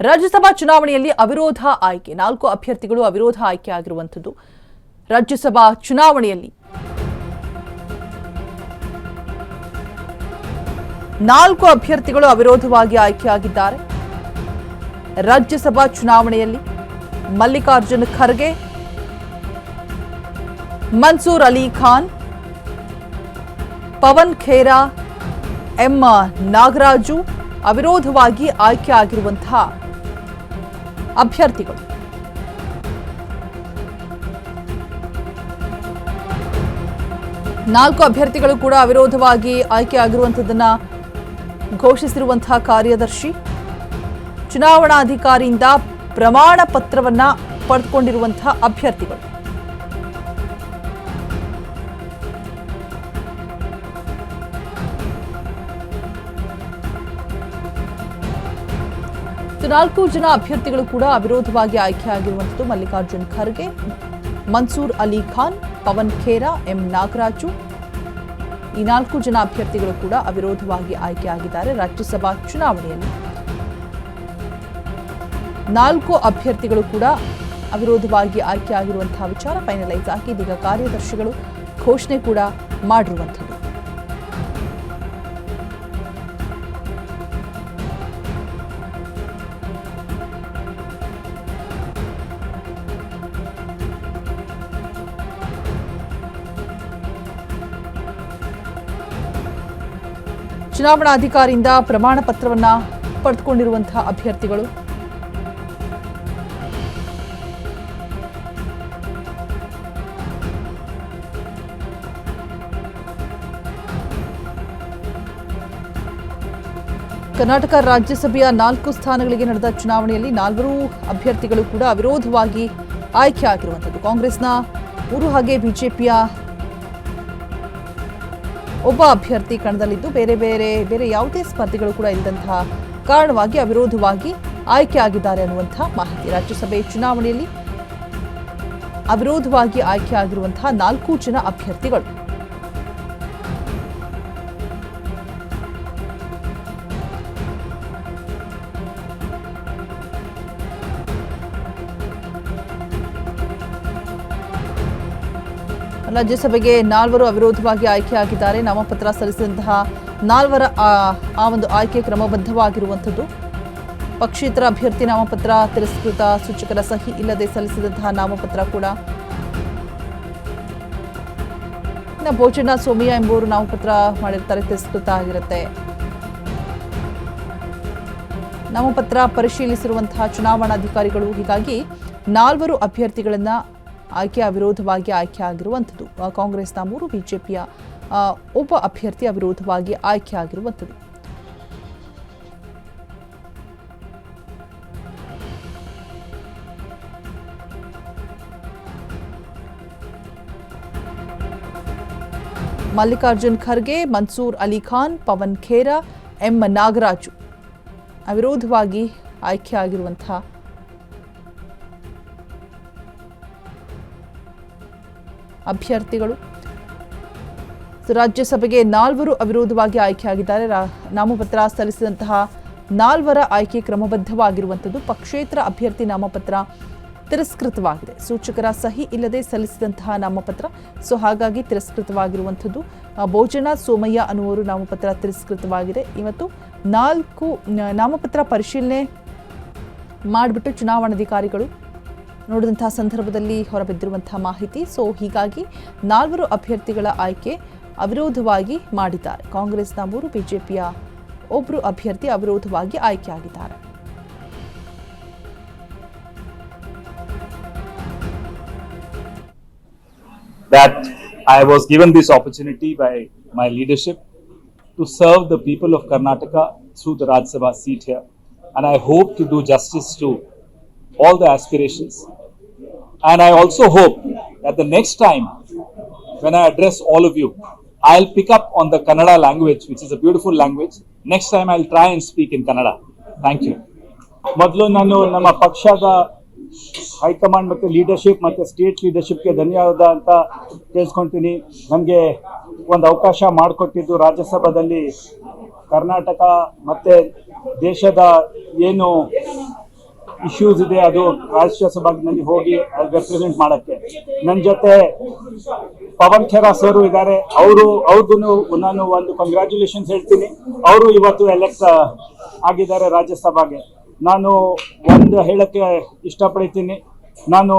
ರಾಜ್ಯಸಭಾ ಚುನಾವಣೆಯಲ್ಲಿ ಅವಿರೋಧ ಆಯ್ಕೆ 4 ಅಭ್ಯರ್ಥಿಗಳು ಅವಿರೋಧ ಆಯ್ಕೆ ಆಗಿರುವಂತದ್ದು ರಾಜ್ಯಸಭಾ ಚುನಾವಣೆಯಲ್ಲಿ 4 ಅಭ್ಯರ್ಥಿಗಳು ಅವಿರೋಧವಾಗಿ ಆಯ್ಕೆಯಾಗಿದ್ದಾರೆ ರಾಜ್ಯಸಭಾ ಚುನಾವಣೆಯಲ್ಲಿ ಮಲ್ಲಿಕಾರ್ಜುನ್ ಖರ್ಗೆ ಮನ್ಸೂರ್ ಅಲಿ ಖಾನ್ ಪವನ್ ಖೇರಾ ಎಂ ನಾಗರಾಜು ಅವಿರೋಧವಾಗಿ ಆಯ್ಕೆ ಆಗಿರುವಂತಹ ಅಭ್ಯರ್ಥಿಗಳು ನಾಲ್ಕು ಅಭ್ಯರ್ಥಿಗಳು ಕೂಡ ಅವಿರೋಧವಾಗಿ ಆಯ್ಕೆ ಆಗಿರುವಂತದನ್ನ ಘೋಷಿಸಿರುವಂತಹ ಕಾರ್ಯದರ್ಶಿ ಚುನಾವಣಾಧಿಕಾರಿಯಿಂದ ಪ್ರಮಾಣ ಪತ್ರವನ್ನ ಪಡೆದುಕೊಂಡಿರುವಂತಹ ಅಭ್ಯರ್ಥಿಗಳು ನಾಲ್ಕು ಜನ ಅಭ್ಯರ್ಥಿಗಳು ಕೂಡ ಅವಿರೋಧವಾಗಿ ಆಯ್ಕೆಯಾಗಿರುವಂತದ್ದು ಮಲ್ಲಿಕಾರ್ಜುನ್ ಖರ್ಗೆ ಮನ್ಸೂರ್ ಅಲಿ ಖಾನ್ ಪವನ್ ಖೇರಾ ಎಂ ನಾಗರಾಜು ಈ 4 ಜನ ಅಭ್ಯರ್ಥಿಗಳು ಕೂಡ ಅವಿರೋಧವಾಗಿ ಆಯ್ಕೆಯಾಗಿದ್ದಾರೆ ರಾಜ್ಯಸಭಾ ಚುನಾವಣೆಯಲ್ಲಿ 4 ಅಭ್ಯರ್ಥಿಗಳು ಕೂಡ ಅವಿರೋಧವಾಗಿ ಆಯ್ಕೆಯಾಗಿರುವಂತಹ ವಿಚಾರ ಫೈನಲೈಸ್ ಆಗಿ ಇದೀಗ ಕಾರ್ಯದರ್ಶಿಗಳು ಘೋಷಣೆ ಕೂಡ ಮಾಡಿರುವಂಥದ್ದು ಚುನಾವಣಾಧಿಕಾರಿಯಿಂದ ಪ್ರಮಾಣ ಪತ್ರವನ್ನ ಪಡೆದುಕೊಂಡಿರುವಂತಹ ಅಭ್ಯರ್ಥಿಗಳು ಕರ್ನಾಟಕ ರಾಜ್ಯಸಭೆಯ 4 ಸ್ಥಾನಗಳಿಗೆ ನಡೆದ ಚುನಾವಣೆಯಲ್ಲಿ 4 ಅಭ್ಯರ್ಥಿಗಳು ಕೂಡ ಅವಿರೋಧವಾಗಿ ಆಯ್ಕೆಯಾಗಿರುವಂಥದ್ದು ಕಾಂಗ್ರೆಸ್ನ 3 ಹಾಗೆ ಬಿಜೆಪಿಯ ಒಬ್ಬ ಅಭ್ಯರ್ಥಿ ಕಣದಲ್ಲಿದ್ದು ಬೇರೆ ಯಾವುದೇ ಸ್ಪರ್ಧಿಗಳು ಕೂಡ ಇಲ್ಲದಂತಹ ಕಾರಣವಾಗಿ ಅವಿರೋಧವಾಗಿ ಆಯ್ಕೆಯಾಗಿದ್ದಾರೆ ಅನ್ನುವಂತಹ ಮಾಹಿತಿ ರಾಜ್ಯಸಭೆ ಚುನಾವಣೆಯಲ್ಲಿ ಅವಿರೋಧವಾಗಿ ಆಯ್ಕೆಯಾಗಿರುವಂತಹ 4 ಜನ ಅಭ್ಯರ್ಥಿಗಳು ರಾಜ್ಯಸಭೆಗೆ 4 ಅವಿರೋಧವಾಗಿ ಆಯ್ಕೆಯಾಗಿದ್ದಾರೆ ನಾಮಪತ್ರ ಸಲ್ಲಿಸಿದಂತಹ 4 ಆ ಒಂದು ಆಯ್ಕೆ ಕ್ರಮಬದ್ಧವಾಗಿರುವಂಥದ್ದು ಪಕ್ಷೇತರ ಅಭ್ಯರ್ಥಿ ನಾಮಪತ್ರ ತಿರಸ್ಕೃತ ಸೂಚಕರ ಸಹಿ ಇಲ್ಲದೆ ಸಲ್ಲಿಸಿದಂತಹ ನಾಮಪತ್ರ ಕೂಡ ಭೋಜನ ಸೋಮಯ್ಯ ಎಂಬುವರು ನಾಮಪತ್ರ ಮಾಡಿರ್ತಾರೆ ತಿರಸ್ಕೃತ ಆಗಿರುತ್ತೆ ನಾಮಪತ್ರ ಪರಿಶೀಲಿಸಿರುವಂತಹ ಚುನಾವಣಾಧಿಕಾರಿಗಳು ಹೀಗಾಗಿ 4 ಅಭ್ಯರ್ಥಿಗಳನ್ನ ಆಯ್ಕೆ ಅವಿರೋಧವಾಗಿ ಆಯ್ಕೆ ಆಗಿರುವಂಥದ್ದು ಕಾಂಗ್ರೆಸ್ನ 3 ಬಿಜೆಪಿಯ ಒಬ್ಬ ಅಭ್ಯರ್ಥಿ ಅವಿರೋಧವಾಗಿ ಆಯ್ಕೆ ಆಗಿರುವಂಥದ್ದು ಮಲ್ಲಿಕಾರ್ಜುನ್ ಖರ್ಗೆ ಮನ್ಸೂರ್ ಅಲಿ ಖಾನ್ ಪವನ್ ಖೇರಾ ಎಂ ನಾಗರಾಜು ಅವಿರೋಧವಾಗಿ ಆಯ್ಕೆ ಆಗಿರುವಂತಹ ಅಭ್ಯರ್ಥಿಗಳು ರಾಜ್ಯಸಭೆಗೆ 4 ಅವಿರೋಧವಾಗಿ ಆಯ್ಕೆಯಾಗಿದ್ದಾರೆ ನಾಮಪತ್ರ ಸಲ್ಲಿಸಿದಂತಹ 4 ಆಯ್ಕೆ ಕ್ರಮಬದ್ಧವಾಗಿರುವಂಥದ್ದು ಪಕ್ಷೇತರ ಅಭ್ಯರ್ಥಿ ನಾಮಪತ್ರ ತಿರಸ್ಕೃತವಾಗಿದೆ ಸೂಚಕರ ಸಹಿ ಇಲ್ಲದೆ ಸಲ್ಲಿಸಿದಂತಹ ನಾಮಪತ್ರ ಹಾಗಾಗಿ ತಿರಸ್ಕೃತವಾಗಿರುವಂಥದ್ದು ಭೋಜನ ಸೋಮಯ್ಯ ಅನ್ನುವರು ನಾಮಪತ್ರ ತಿರಸ್ಕೃತವಾಗಿದೆ ಇವತ್ತು 4 ನಾಮಪತ್ರ ಪರಿಶೀಲನೆ ಮಾಡಿಬಿಟ್ಟು ಚುನಾವಣಾಧಿಕಾರಿಗಳು ನೋಡಿದಂತಹ ಸಂದರ್ಭದಲ್ಲಿ ಹೊರಬಿದ್ದಿರುವಂತಹ ಮಾಹಿತಿ ಹೀಗಾಗಿ 4 ಅಭ್ಯರ್ಥಿಗಳ ಆಯ್ಕೆ ಅವಿರೋಧವಾಗಿ ಮಾಡಿದ್ದಾರೆ ಕಾಂಗ್ರೆಸ್ನ 3 ಬಿಜೆಪಿಯ ಒಬ್ಬರು ಅಭ್ಯರ್ಥಿ ಅವಿರೋಧವಾಗಿ ಆಯ್ಕೆಯಾಗಿದ್ದಾರೆ That I was given this opportunity by my leadership to serve the people of Karnataka through the Rajya Sabha seat here, and I hope to do justice to all the aspirations. And I also hope that the next time when I address all of you, I'll pick up on the Kannada language, which is a beautiful language. Next time I'll try and speak in Kannada. Thank you. ಮೊದಲು ನಾನು ನಮ್ಮ ಪಕ್ಷದ high command ಮತ್ತು leadership ಮತ್ತು state ಲೀಡರ್ಶಿಪ್ಗೆ ಧನ್ಯವಾದ ಅಂತ ತಿಳಿಸ್ಕೊಳ್ತೀನಿ. ನನಗೆ ಒಂದು ಅವಕಾಶ ಮಾಡಿಕೊಟ್ಟಿದ್ದು ರಾಜ್ಯಸಭಾದಲ್ಲಿ ಕರ್ನಾಟಕ ಮತ್ತು ದೇಶದ ಏನು ಇಶ್ಯೂಸ್ ಇದೆ ಅದು ರಾಜ್ಯಸಭೆನಲ್ಲಿ ಹೋಗಿ ರೆಪ್ರೆಸೆಂಟ್ ಮಾಡಕ್ಕೆ. ನನ್ನ ಜೊತೆ ಪವನ್ ಖೇರಾ ಸರ್ ಇದ್ದಾರೆ, ಅವ್ರಿಗೂ ನಾನು ಒಂದು ಕಂಗ್ರ್ಯಾಚುಲೇಷನ್ಸ್ ಹೇಳ್ತೀನಿ. ಅವರು ಇವತ್ತು ಎಲೆಕ್ಟ್ ಆಗಿದ್ದಾರೆ ರಾಜ್ಯಸಭೆಗೆ. ನಾನು ಒಂದು ಹೇಳಕ್ಕೆ ಇಷ್ಟಪಡ್ತೀನಿ, ನಾನು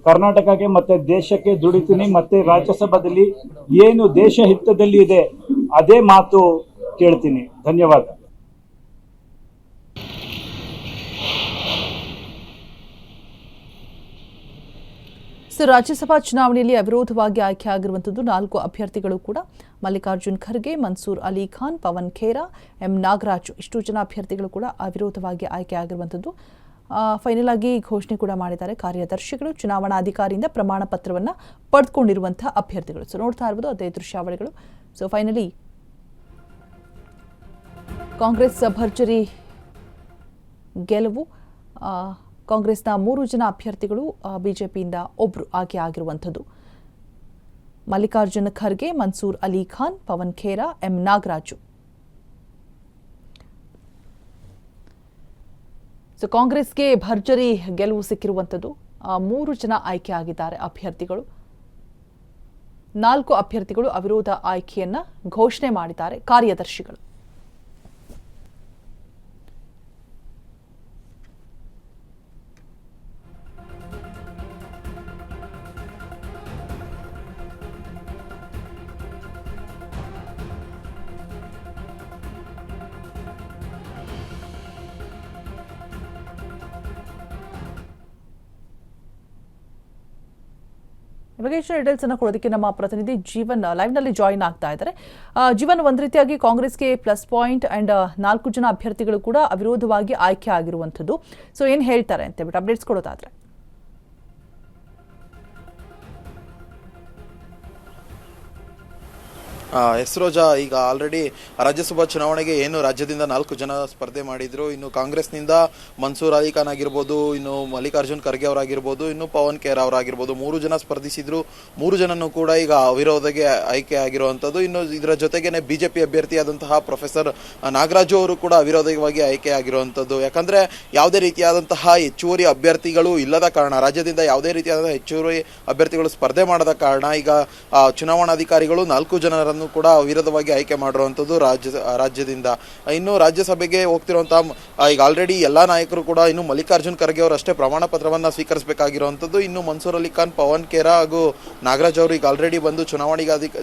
ಕರ್ನಾಟಕಕ್ಕೆ ಮತ್ತೆ ದೇಶಕ್ಕೆ ದುಡಿತೀನಿ, ಮತ್ತೆ ರಾಜ್ಯಸಭೆಯಲ್ಲಿ ಏನು ದೇಶ ಹಿತದಲ್ಲಿ ಇದೆ ಅದೇ ಮಾತು ಕೇಳ್ತೀನಿ. ಧನ್ಯವಾದ. ರಾಜ್ಯಸಭಾ ಚುನಾವಣೆಯಲ್ಲಿ ಅವಿರೋಧವಾಗಿ ಆಯ್ಕೆಯಾಗಿರುವಂಥದ್ದು 4 ಅಭ್ಯರ್ಥಿಗಳು ಕೂಡ ಮಲ್ಲಿಕಾರ್ಜುನ್ ಖರ್ಗೆ, ಮನ್ಸೂರ್ ಅಲಿ ಖಾನ್, ಪವನ್ ಖೇರಾ, ಎಂ ನಾಗರಾಜು ಇಷ್ಟು ಜನ ಅಭ್ಯರ್ಥಿಗಳು ಕೂಡ ಅವಿರೋಧವಾಗಿ ಆಯ್ಕೆಯಾಗಿರುವಂಥದ್ದು. ಫೈನಲ್ ಆಗಿ ಘೋಷಣೆ ಕೂಡ ಮಾಡಿದ್ದಾರೆ ಕಾರ್ಯದರ್ಶಿಗಳು. ಚುನಾವಣಾಧಿಕಾರಿಯಿಂದ ಪ್ರಮಾಣ ಪತ್ರವನ್ನು ಪಡೆದುಕೊಂಡಿರುವಂತಹ ಅಭ್ಯರ್ಥಿಗಳು. ನೋಡ್ತಾ ಇರ್ಬೋದು ಅದೇ ದೃಶ್ಯಾವಳಿಗಳು. ಫೈನಲಿ ಕಾಂಗ್ರೆಸ್ ಭರ್ಜರಿ ಗೆಲುವು. ಕಾಂಗ್ರೆಸ್ನ 3 ಜನ ಅಭ್ಯರ್ಥಿಗಳು, ಬಿಜೆಪಿಯಿಂದ ಒಬ್ಬರು ಆಯ್ಕೆ ಆಗಿರುವಂಥದ್ದು. ಮಲ್ಲಿಕಾರ್ಜುನ್ ಖರ್ಗೆ, ಮನ್ಸೂರ್ ಅಲಿ ಖಾನ್, ಪವನ್ ಖೇರಾ, ಎಂ ನಾಗರಾಜು. ಕಾಂಗ್ರೆಸ್ಗೆ ಭರ್ಜರಿ ಗೆಲುವು ಸಿಕ್ಕಿರುವಂಥದ್ದು. 3 ಜನ ಆಯ್ಕೆ ಆಗಿದ್ದಾರೆ ಅಭ್ಯರ್ಥಿಗಳು. 4 ಅಭ್ಯರ್ಥಿಗಳು ಅವಿರೋಧ ಆಯ್ಕೆಯನ್ನ ಘೋಷಣೆ ಮಾಡಿದ್ದಾರೆ ಕಾರ್ಯದರ್ಶಿಗಳು. ಇವಾಗ ಡೀಟೇಲ್ಸ್ ಅನ್ನು ಕೊಡೋದಕ್ಕೆ ನಮ್ಮ ಪ್ರತಿನಿಧಿ ಜೀವನ್ ಲೈವ್ನಲ್ಲಿ ಜಾಯಿನ್ ಆಗ್ತಾ ಇದ್ದಾರೆ. ಜೀವನ್, ಒಂದು ರೀತಿಯಾಗಿ ಕಾಂಗ್ರೆಸ್ಗೆ ಪ್ಲಸ್ ಪಾಯಿಂಟ್ ಅಂಡ್ 4 ಜನ ಅಭ್ಯರ್ಥಿಗಳು ಕೂಡ ಅವಿರೋಧವಾಗಿ ಆಯ್ಕೆ ಆಗಿರುವಂಥದ್ದು. ಏನು ಹೇಳ್ತಾರೆ ಅಂತ ಹೇಳ್ಬಿಟ್ಟು ಅಪ್ಡೇಟ್ಸ್ ಕೊಡೋದಾದ್ರೆ? ಎಸ್ ರೋಜಾ, ಈಗ ಆಲ್ರೆಡಿ ರಾಜ್ಯಸಭಾ ಚುನಾವಣೆಗೆ ಏನು ರಾಜ್ಯದಿಂದ 4 ಜನ ಸ್ಪರ್ಧೆ ಮಾಡಿದ್ರು. ಇನ್ನು ಕಾಂಗ್ರೆಸ್ನಿಂದ ಮನ್ಸೂರ್ ಅಲಿ ಖಾನ್ ಆಗಿರ್ಬೋದು, ಇನ್ನು ಮಲ್ಲಿಕಾರ್ಜುನ್ ಖರ್ಗೆ ಅವರಾಗಿರ್ಬೋದು, ಇನ್ನು ಪವನ್ ಖೇರಾ ಅವರಾಗಿರ್ಬೋದು, 3 ಜನ ಸ್ಪರ್ಧಿಸಿದ್ರು. 3 ಜನನು ಕೂಡ ಈಗ ಅವಿರೋಧಗೆ ಆಯ್ಕೆ ಆಗಿರುವಂಥದ್ದು. ಇನ್ನು ಇದರ ಜೊತೆಗೇನೆ ಬಿಜೆಪಿ ಅಭ್ಯರ್ಥಿಯಾದಂತಹ ಪ್ರೊಫೆಸರ್ ನಾಗರಾಜು ಅವರು ಕೂಡ ಅವಿರೋಧವಾಗಿ ಆಯ್ಕೆ ಆಗಿರುವಂಥದ್ದು. ಯಾಕಂದ್ರೆ ಯಾವುದೇ ರೀತಿಯಾದಂತಹ ಹೆಚ್ಚುವರಿ ಅಭ್ಯರ್ಥಿಗಳು ಇಲ್ಲದ ಕಾರಣ, ರಾಜ್ಯದಿಂದ ಯಾವುದೇ ರೀತಿಯಾದ ಹೆಚ್ಚುವರಿ ಅಭ್ಯರ್ಥಿಗಳು ಸ್ಪರ್ಧೆ ಮಾಡದ ಕಾರಣ ಈಗ ಚುನಾವಣಾಧಿಕಾರಿಗಳು 4 ಜನರನ್ನು ಕೂಡ ವಿರೋಧವಾಗಿ ಆಯ್ಕೆ ಮಾಡಿರುವಂಥದ್ದು ರಾಜ್ಯದಿಂದ. ಇನ್ನು ರಾಜ್ಯಸಭೆಗೆ ಹೋಗ್ತಿರುವಂತಹ ಈಗ ಆಲ್ರೆಡಿ ಎಲ್ಲಾ ನಾಯಕರು ಕೂಡ ಇನ್ನು ಮಲ್ಲಿಕಾರ್ಜುನ್ ಖರ್ಗೆ ಅವರು ಅಷ್ಟೇ ಪ್ರಮಾಣ ಪತ್ರವನ್ನ ಸ್ವೀಕರಿಸಬೇಕಾಗಿರುವಂಥದ್ದು. ಇನ್ನು ಮನ್ಸೂರ್ ಅಲಿ ಖಾನ್, ಪವನ್ ಖೇರಾ ಹಾಗೂ ನಾಗರಾಜ್ ಅವರು ಈಗ ಆಲ್ರೆಡಿ ಬಂದು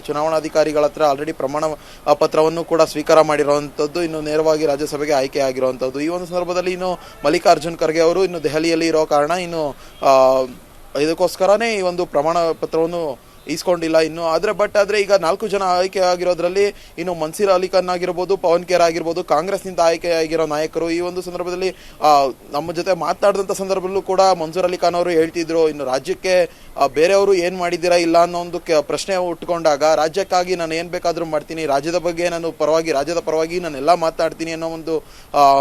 ಚುನಾವಣಾಧಿಕಾರಿಗಳ ಹತ್ರ ಆಲ್ರೆಡಿ ಪ್ರಮಾಣ ಪತ್ರವನ್ನು ಕೂಡ ಸ್ವೀಕಾರ ಮಾಡಿರುವಂಥದ್ದು. ಇನ್ನು ನೇರವಾಗಿ ರಾಜ್ಯಸಭೆಗೆ ಆಯ್ಕೆ ಆಗಿರುವಂಥದ್ದು. ಈ ಒಂದು ಸಂದರ್ಭದಲ್ಲಿ ಇನ್ನು ಮಲ್ಲಿಕಾರ್ಜುನ್ ಖರ್ಗೆ ಅವರು ಇನ್ನು ದೆಹಲಿಯಲ್ಲಿ ಇರೋ ಕಾರಣ ಇನ್ನು ಇದಕ್ಕೋಸ್ಕರನೇ ಈ ಒಂದು ಪ್ರಮಾಣ ಪತ್ರವನ್ನು ಈಸ್ಕೊಂಡಿಲ್ಲ ಇನ್ನು. ಆದ್ರೆ ಈಗ 4 ಜನ ಆಯ್ಕೆ ಆಗಿರೋದ್ರಲ್ಲಿ ಇನ್ನು ಮನ್ಸೂರ್ ಅಲಿ ಖಾನ್ ಆಗಿರ್ಬೋದು, ಪವನ್ ಖೇರಾ ಆಗಿರ್ಬೋದು, ಕಾಂಗ್ರೆಸ್ನಿಂದ ಆಯ್ಕೆ ಆಗಿರೋ ನಾಯಕರು. ಈ ಒಂದು ಸಂದರ್ಭದಲ್ಲಿ ನಮ್ಮ ಜೊತೆ ಮಾತನಾಡಿದಂಥ ಸಂದರ್ಭದಲ್ಲೂ ಕೂಡ ಮನ್ಸೂರ್ ಅಲಿ ಖಾನ್ ಅವರು ಹೇಳ್ತಿದ್ರು, ಇನ್ನು ರಾಜ್ಯಕ್ಕೆ ಬೇರೆಯವರು ಏನ್ ಮಾಡಿದ್ದೀರಾ ಇಲ್ಲ ಅನ್ನೋ ಒಂದು ಪ್ರಶ್ನೆ ಉಟ್ಕೊಂಡಾಗ ರಾಜ್ಯಕ್ಕಾಗಿ ನಾನು ಏನ್ ಬೇಕಾದ್ರೂ ಮಾಡ್ತೀನಿ, ರಾಜ್ಯದ ಬಗ್ಗೆ ರಾಜ್ಯದ ಪರವಾಗಿ ನಾನೆಲ್ಲ ಮಾತನಾಡ್ತೀನಿ ಅನ್ನೋ ಒಂದು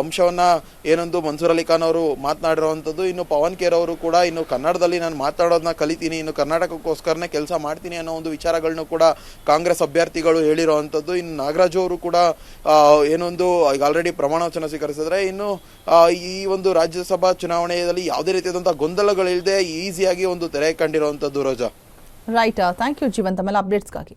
ಅಂಶವನ್ನ ಏನೊಂದು ಮನ್ಸೂರ್ ಅಲಿ ಖಾನ್ ಅವರು ಮಾತನಾಡಿರುವಂಥದ್ದು. ಇನ್ನು ಪವನ್ ಖೇರಾ ಅವರು ಕೂಡ ಇನ್ನು ಕನ್ನಡದಲ್ಲಿ ನಾನು ಮಾತಾಡೋದನ್ನ ಕಲಿತೀನಿ, ಇನ್ನು ಕರ್ನಾಟಕಕ್ಕೋಸ್ಕರನೇ ಕೆಲಸ ಮಾಡ್ತೀನಿ ಅನ್ನೋ ಒಂದು ವಿಚಾರಗಳನ್ನು ಕೂಡ ಕಾಂಗ್ರೆಸ್ ಅಭ್ಯರ್ಥಿಗಳು ಹೇಳಿರುವಂಥದ್ದು. ಇನ್ನು ನಾಗರಾಜು ಅವರು ಕೂಡ ಏನೊಂದು ಈಗ ಆಲ್ರೆಡಿ ಪ್ರಮಾಣ ವಚನ ಸ್ವೀಕರಿಸಿದ್ರೆ ಇನ್ನು ಈ ಒಂದು ರಾಜ್ಯಸಭಾ ಚುನಾವಣೆಯಲ್ಲಿ ಯಾವುದೇ ರೀತಿಯಾದಂತಹ ಗೊಂದಲಗಳಿಲ್ಲದೆ ಈಸಿಯಾಗಿ ಒಂದು ತೆರೆ ಕಂಡಿರುವಂಥದ್ದು. ರೋಜಾ, ರೈಟ್. ಥ್ಯಾಂಕ್ ಯು ಜೀವಂತ್, ಆಮೇಲೆ ಅಪ್ಡೇಟ್ಸ್ಗಾಗಿ.